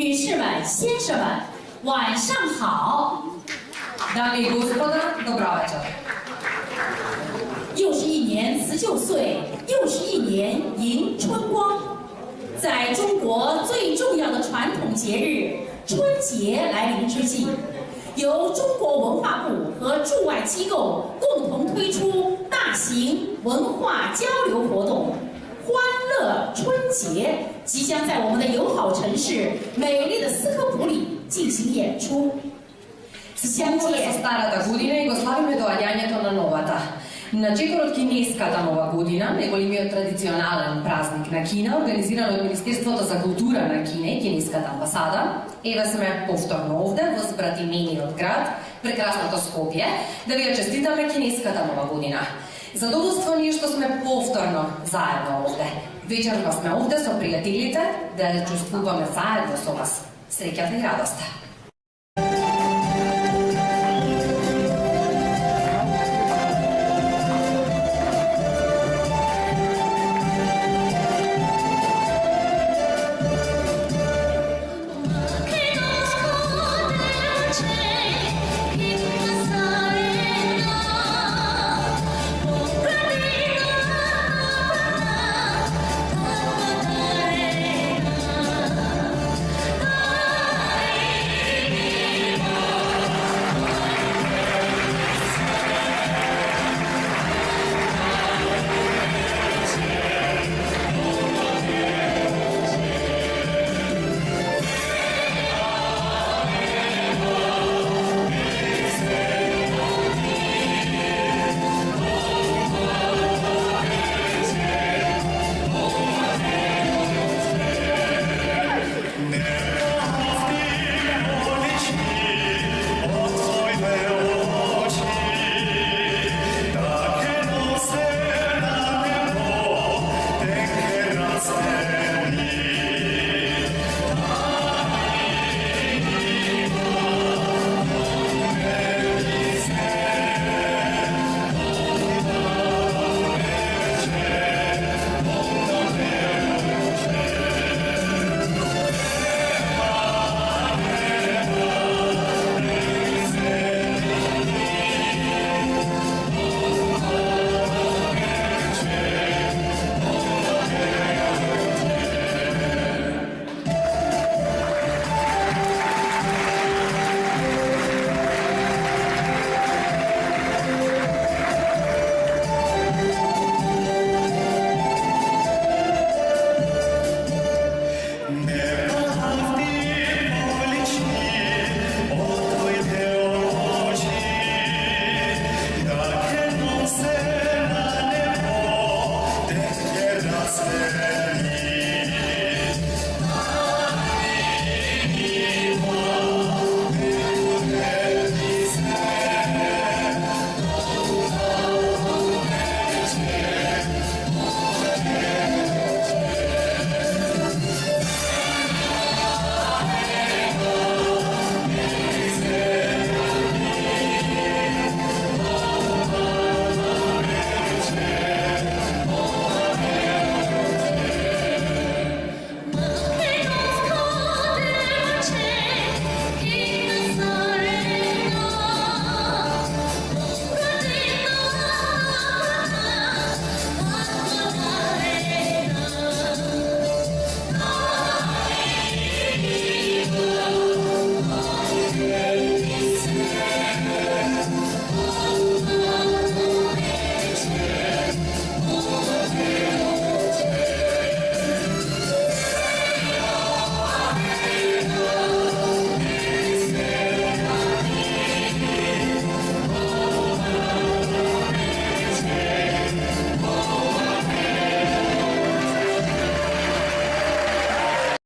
女士们、先生们，晚上好。Dame i gospoda, dobro večer. 又是一年辞旧岁，又是一年迎春光。在中国最重要的传统节日春节来临之际，由中国文化部和驻外机构共同推出大型文化交流活动“欢乐春节”，即将在我们的友好城市美丽的斯科普里进行演出。Siamo sa starata godina и го славиме доаѓањето на новата. Начетот од кинеската нова година, неголемиот традиционален празник на Кина, организиран од Министерството за култура на Кина и Кинеската амбасада, еве сме повторно овде во збратимениот град, прекрасното Скопје, да ви ја честитаме Кинеската нова година. Задоволство ни е што сме повторно заедно овде. Вечерно сме овде со пријателите да ја чувствуваме заедно со вас. Среќата и радоста!